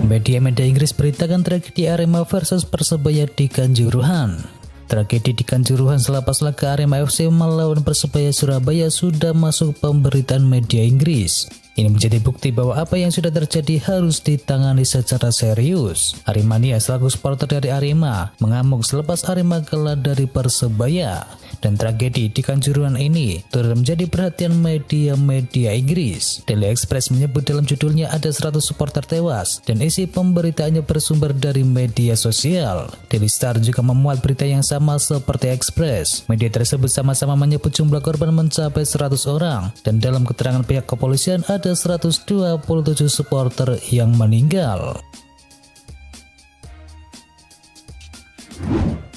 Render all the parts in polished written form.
Media-media Inggris beritakan tragedi Arema versus Persebaya di Kanjuruhan. Tragedi di Kanjuruhan selepas laga Arema FC melawan Persebaya Surabaya sudah masuk pemberitaan media Inggris. Ini menjadi bukti bahwa apa yang sudah terjadi harus ditangani secara serius. Aremania selaku supporter dari Arema mengamuk selepas Arema kalah dari Persebaya. Dan tragedi di Kanjuruhan ini turut menjadi perhatian media-media Inggris. Daily Express menyebut dalam judulnya ada 100 supporter tewas dan isi pemberitaannya bersumber dari media sosial. Daily Star juga memuat berita yang sama seperti Express. Media tersebut sama-sama menyebut jumlah korban mencapai 100 orang dan dalam keterangan pihak kepolisian ada 127 supporter yang meninggal.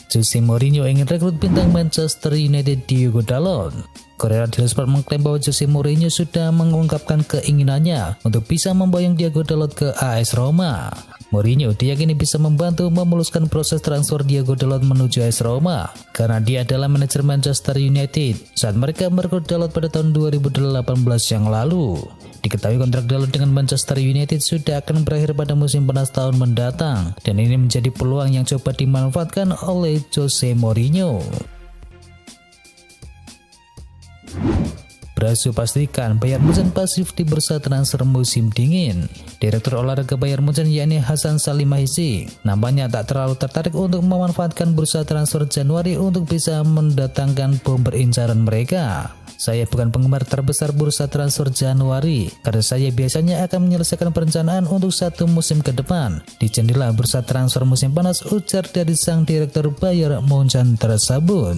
Jose Mourinho ingin rekrut bintang Manchester United Diogo Dalot. Korea Daily Sport mengklaim bahwa Jose Mourinho sudah mengungkapkan keinginannya untuk bisa memboyong Diogo Dalot ke AS Roma. Mourinho diyakini bisa membantu memuluskan proses transfer Diogo Dalot menuju AS Roma karena dia adalah manajer Manchester United saat mereka merekrut Dalot pada tahun 2018 yang lalu. Diketahui kontrak Dalot dengan Manchester United sudah akan berakhir pada musim panas tahun mendatang dan ini menjadi peluang yang coba dimanfaatkan oleh Jose Mourinho. Brazil pastikan Bayern Munchen pasif di bursa transfer musim dingin. Direktur olahraga Bayern Munchen yakni Hasan Salihamidzic nampaknya tak terlalu tertarik untuk memanfaatkan bursa transfer Januari untuk bisa mendatangkan bomber incaran mereka. Saya bukan penggemar terbesar bursa transfer Januari karena saya biasanya akan menyelesaikan perencanaan untuk satu musim ke depan di jendela bursa transfer musim panas, ujar dari sang direktur Bayern Munchen tersebut.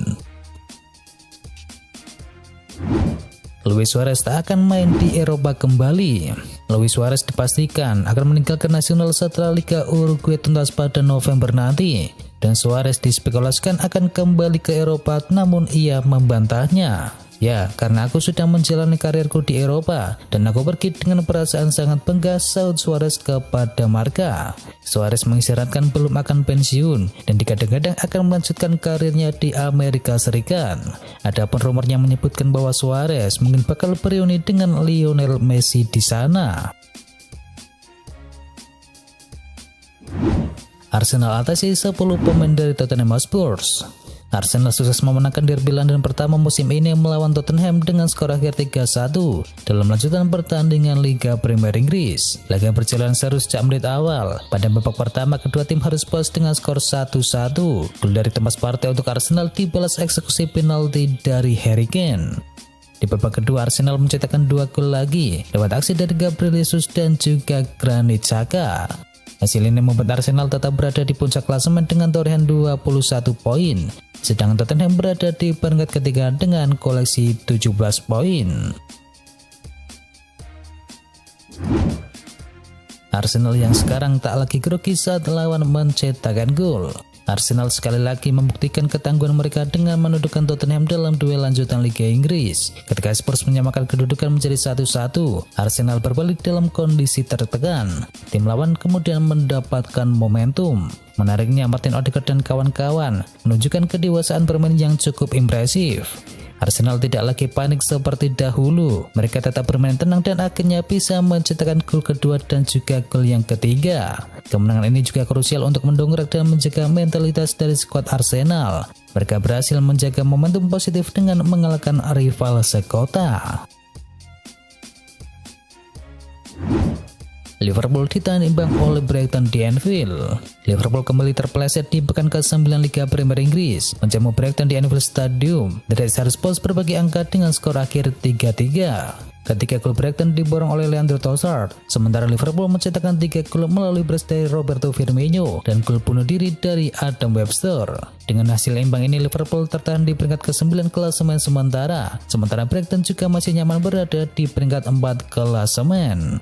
Luis Suarez tak akan main di Eropa kembali. Luis Suarez dipastikan akan meninggalkan nasional setelah Liga Uruguay tuntas pada November nanti. Dan Suarez dispekulasikan akan kembali ke Eropa, namun ia membantahnya. Ya, karena aku sudah menjalani karirku di Eropa dan aku pergi dengan perasaan sangat bangga, sahut Suarez kepada Marca. Suarez mengisyaratkan belum akan pensiun dan digadang-gadang akan melanjutkan karirnya di Amerika Serikat. Adapun rumornya menyebutkan bahwa Suarez mungkin bakal bereuni dengan Lionel Messi di sana. Arsenal atasi 10 pemain dari Tottenham Hotspur. Arsenal sukses memenangkan derby London pertama musim ini melawan Tottenham dengan skor akhir 3-1 dalam lanjutan pertandingan Liga Premier Inggris. Laga berjalan seru sejak menit awal. Pada babak pertama, kedua tim harus puas dengan skor 1-1. Gol dari Thomas Partey untuk Arsenal dibalas eksekusi penalti dari Harry Kane. Di babak kedua, Arsenal mencetakkan 2 gol lagi lewat aksi dari Gabriel Jesus dan juga Granit Xhaka. Hasil ini membuat Arsenal tetap berada di puncak klasemen dengan torehan 21 poin, sedangkan Tottenham berada di peringkat ketiga dengan koleksi 17 poin. Arsenal yang sekarang tak lagi grogi saat lawan mencetakkan gol. Arsenal sekali lagi membuktikan ketangguhan mereka dengan menundukkan Tottenham dalam duel lanjutan Liga Inggris. Ketika Spurs menyamakan kedudukan menjadi 1-1, Arsenal berbalik dalam kondisi tertekan. Tim lawan kemudian mendapatkan momentum. Menariknya, Martin Odegaard dan kawan-kawan menunjukkan kedewasaan bermain yang cukup impresif. Arsenal tidak lagi panik seperti dahulu. Mereka tetap bermain tenang dan akhirnya bisa mencetakkan gol kedua dan juga gol yang ketiga. Kemenangan ini juga krusial untuk mendongkrak dan menjaga mentalitas dari skuad Arsenal. Mereka berhasil menjaga momentum positif dengan mengalahkan rival sekota. Liverpool ditahan imbang oleh Brighton di Anfield. Liverpool kembali terpeleset di pekan ke-9 Liga Premier Inggris, menjamu Brighton di Anfield Stadium. The Reds harus puas berbagi angka dengan skor akhir 3-3. Ketika gol Brighton diborong oleh Leandro Trossard, sementara Liverpool mencetakkan 3 gol melalui brace dari Roberto Firmino dan gol bunuh diri dari Adam Webster. Dengan hasil imbang ini, Liverpool tertahan di peringkat ke-9 klasemen sementara Brighton juga masih nyaman berada di peringkat 4 klasemen.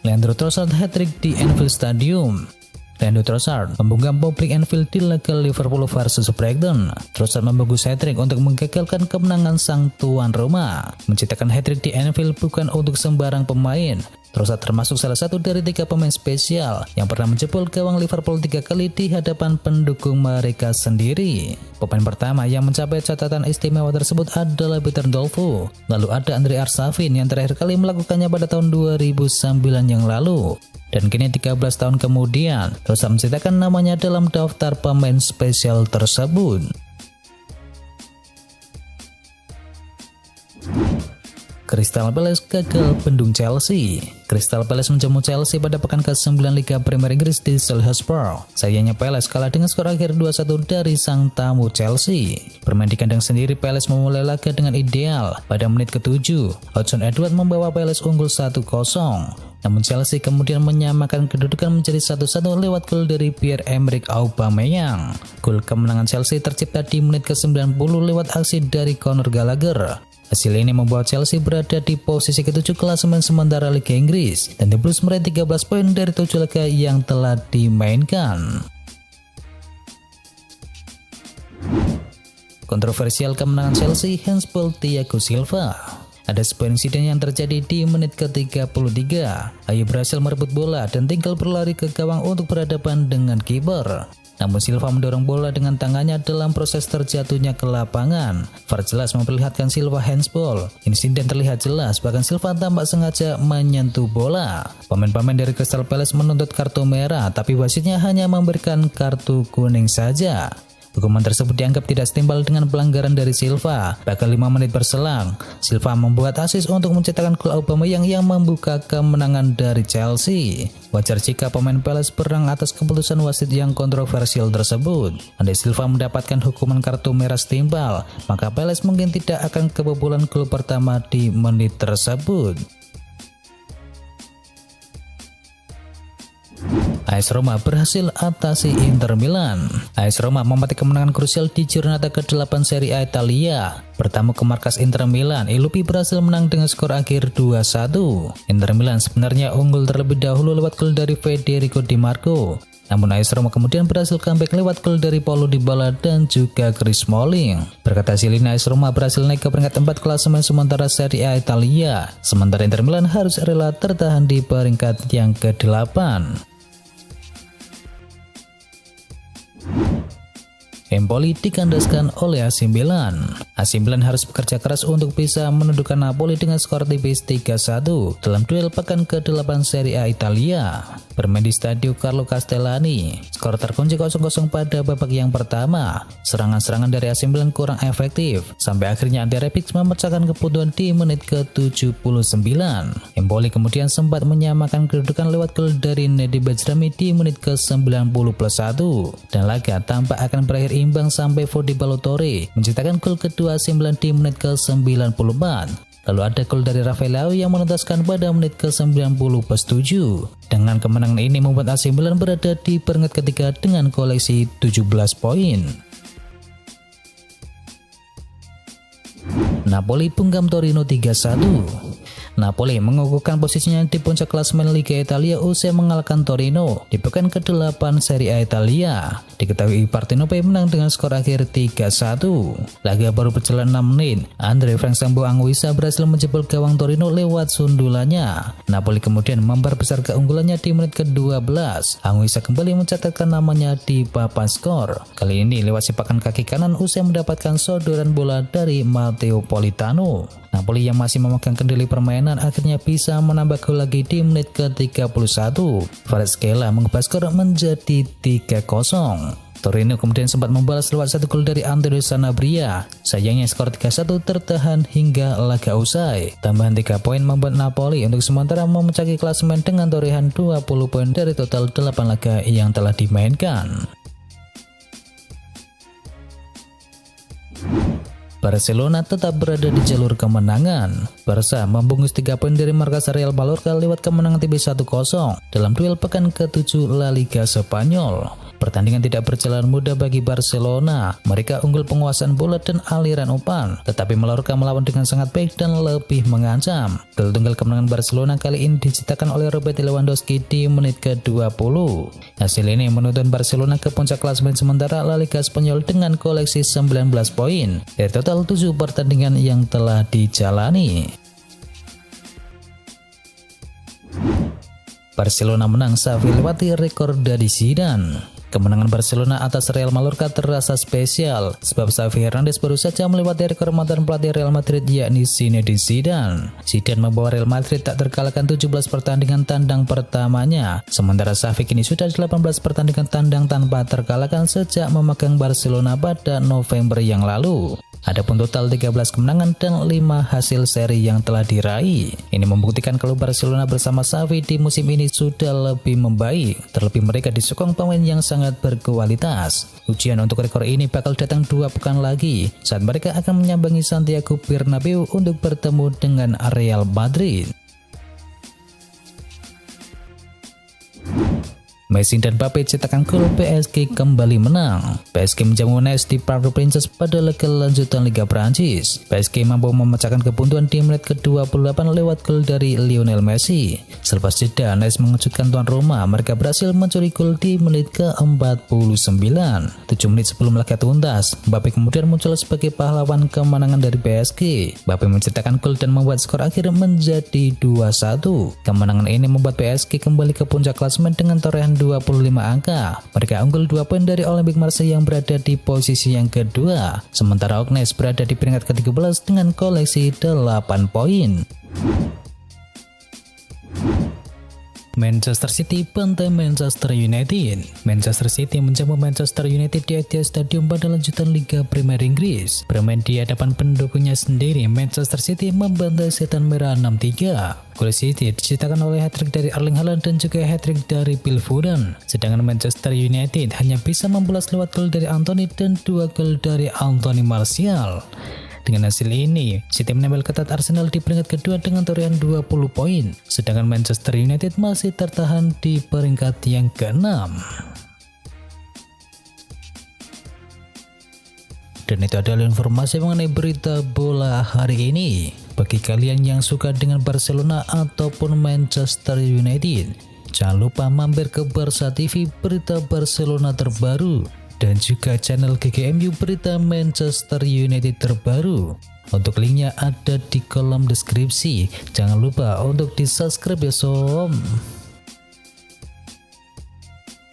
Leandro Trossard hat-trick di Anfield Stadium. Leandro Trossard membungkam publik Anfield di laga Liverpool versus Brighton. Trossard membungkus hat-trick untuk menggagalkan kemenangan sang tuan rumah. Mencetakkan hat-trick di Anfield bukan untuk sembarang pemain. Trossard termasuk salah satu dari 3 pemain spesial yang pernah menjebol gawang Liverpool 3 kali di hadapan pendukung mereka sendiri. Pemain pertama yang mencapai catatan istimewa tersebut adalah Peter Ndolfo. Lalu ada Andre Arshavin yang terakhir kali melakukannya pada tahun 2009 yang lalu. Dan kini 13 tahun kemudian, Trossard mencetakkan namanya dalam daftar pemain spesial tersebut. Crystal Palace gagal bendung Chelsea. Crystal Palace menjamu Chelsea pada pekan ke-9 Liga Premier Inggris di Selhurst Park. Sayangnya Palace kalah dengan skor akhir 2-1 dari sang tamu Chelsea. Bermain di kandang sendiri, Palace memulai laga dengan ideal. Pada menit ke-7, Hudson Edouard membawa Palace unggul 1-0. Namun Chelsea kemudian menyamakan kedudukan menjadi 1-1 lewat gol dari Pierre-Emerick Aubameyang. Gol kemenangan Chelsea tercipta di menit ke-90 lewat aksi dari Conor Gallagher. Hasil ini membuat Chelsea berada di posisi ke-7 klasemen sementara Liga Inggris dan The Blues meraih 13 poin dari 7 laga yang telah dimainkan. Kontroversial kemenangan Chelsea, handball Thiago Silva. Ada sebuah insiden yang terjadi di menit ke-33. Ayu berhasil merebut bola dan tinggal berlari ke gawang untuk berhadapan dengan kiper. Namun Silva mendorong bola dengan tangannya dalam proses terjatuhnya ke lapangan. VAR jelas memperlihatkan Silva handsball. Insiden terlihat jelas, bahkan Silva tampak sengaja menyentuh bola. Pemain-pemain dari Crystal Palace menuntut kartu merah, tapi wasitnya hanya memberikan kartu kuning saja. Hukuman tersebut dianggap tidak setimpal dengan pelanggaran dari Silva. Bahkan 5 menit berselang, Silva membuat assist untuk menciptakan gol Aubameyang yang membuka kemenangan dari Chelsea. Wajar jika pemain Palace berang atas keputusan wasit yang kontroversial tersebut. Andai Silva mendapatkan hukuman kartu merah setimpal, maka Palace mungkin tidak akan kebobolan gol pertama di menit tersebut. AS Roma berhasil atasi Inter Milan. AS Roma memetik kemenangan krusial di Giornata ke-8 Serie A Italia. Bertamu ke markas Inter Milan, Lupi berhasil menang dengan skor akhir 2-1. Inter Milan sebenarnya unggul terlebih dahulu lewat gol dari Federico Di Marco. Namun AS Roma kemudian berhasil comeback lewat gol dari Paulo Dybala dan juga Chris Smalling. Berkat hasil ini AS Roma berhasil naik ke peringkat 4 klasemen sementara Serie A Italia. Sementara Inter Milan harus rela tertahan di peringkat yang ke-8. Empoli dikandaskan oleh AC Milan. AC Milan harus bekerja keras untuk bisa menundukkan Napoli dengan skor tipis 3-1 dalam duel pekan ke-8 Serie A Italia. Bermain di Stadio Carlo Castellani, skor terkunci 0-0 pada babak yang pertama. Serangan-serangan dari AC Milan kurang efektif, sampai akhirnya Ante Rebic memecahkan kepuntuan di menit ke-79. Empoli kemudian sempat menyamakan kedudukan lewat gol dari Nedi Bajrami di menit ke-90+1. Dan laga tampak akan berakhir imbang sampai Fodi Balotore menciptakan gol kedua AC Milan di menit ke-94. Lalu ada gol dari Rafael Leao yang menuntaskan pada menit ke-90+7. Dengan kemenangan ini membuat AC Milan berada di peringkat ketiga dengan koleksi 17 poin. Napoli bungkam Torino 3-1. Napoli mengukuhkan posisinya di puncak klasemen Liga Italia usai mengalahkan Torino di pekan ke-8 Serie A Italia. Diketahui Partenope menang dengan skor akhir 3-1. Laga baru berjalan 6 menit, Andre Frank Sambo Anguissa berhasil menjebol gawang Torino lewat sundulannya. Napoli kemudian memperbesar keunggulannya di menit ke-12. Anguissa kembali mencatatkan namanya di papan skor. Kali ini lewat sepakan kaki kanan usai mendapatkan sodoran bola dari Matteo Politano. Napoli yang masih memegang kendali permainan akhirnya bisa menambah gol lagi di menit ke-31. Kvaratskhelia mengubah skor menjadi 3-0. Torino kemudian sempat membalas lewat satu gol dari Antonio Sanabria. Sayangnya skor 3-1 tertahan hingga laga usai. Tambahan 3 poin membuat Napoli untuk sementara memecahkan klasemen dengan torehan 20 poin dari total 8 laga yang telah dimainkan. Barcelona tetap berada di jalur kemenangan. Barca membungkus 3 poin dari markas Real Mallorca lewat kemenangan tipis 1-0 dalam duel pekan ke-7 La Liga Spanyol. Pertandingan tidak berjalan mudah bagi Barcelona. Mereka unggul penguasaan bola dan aliran umpan, tetapi Mallorca melawan dengan sangat baik dan lebih mengancam. Gol tunggal kemenangan Barcelona kali ini diciptakan oleh Robert Lewandowski di menit ke-20. Hasil ini menuntun Barcelona ke puncak klasemen sementara La Liga Spanyol dengan koleksi 19 poin dari total 7 pertandingan yang telah dijalani. Barcelona menang, Xavi lewati rekor dari Zidane. Kemenangan Barcelona atas Real Mallorca terasa spesial sebab Xavi Hernandez baru saja melewati rekor mantan pelatih Real Madrid yakni Zinedine Zidane. Zidane membawa Real Madrid tak terkalahkan 17 pertandingan tandang pertamanya, sementara Xavi kini sudah 18 pertandingan tandang tanpa terkalahkan sejak memegang Barcelona pada November yang lalu. Adapun total 13 kemenangan dan 5 hasil seri yang telah diraih. Ini membuktikan kalau Barcelona bersama Xavi di musim ini sudah lebih membaik. Terlebih mereka disokong pemain yang sangat berkualitas. Ujian untuk rekor ini bakal datang 2 pekan lagi saat mereka akan menyambangi Santiago Bernabeu untuk bertemu dengan Real Madrid. Messi dan Mbappe cetakkan gol, PSG kembali menang. PSG menjamu Nice di Parc des Princes pada laga lanjutan Liga Prancis. PSG mampu memecahkan kebuntuan di menit ke-28 lewat gol dari Lionel Messi. Selepas jeda, Nice mengejutkan tuan rumah. Mereka berhasil mencuri gol di menit ke-49. 7 menit sebelum laga tuntas, Mbappe kemudian muncul sebagai pahlawan kemenangan dari PSG. Mbappe mencetakkan gol dan membuat skor akhir menjadi 2-1. Kemenangan ini membuat PSG kembali ke puncak klasemen dengan torehan 25 angka. Mereka unggul 2 poin dari Olympique Marseille yang berada di posisi yang kedua. Sementara Ognes berada di peringkat ke-13 dengan koleksi 8 poin. Manchester City bantai Manchester United. Manchester City menjamu Manchester United di Etihad Stadium pada lanjutan Liga Premier Inggris. Bermain di hadapan pendukungnya sendiri, Manchester City membantai Setan Merah 6-3. Gol City diciptakan oleh hat-trick dari Erling Haaland dan juga hat-trick dari Phil Foden. Sedangkan Manchester United hanya bisa membalas lewat gol dari Anthony dan 2 gol dari Anthony Martial. Dengan hasil ini, City menempel ketat Arsenal di peringkat kedua dengan torehan 20 poin, sedangkan Manchester United masih tertahan di peringkat yang ke-6. Dan itu adalah informasi mengenai berita bola hari ini. Bagi kalian yang suka dengan Barcelona ataupun Manchester United, jangan lupa mampir ke Barca TV berita Barcelona terbaru, dan juga channel GGMU berita Manchester United terbaru. Untuk linknya ada di kolom deskripsi. Jangan lupa untuk di subscribe ya som.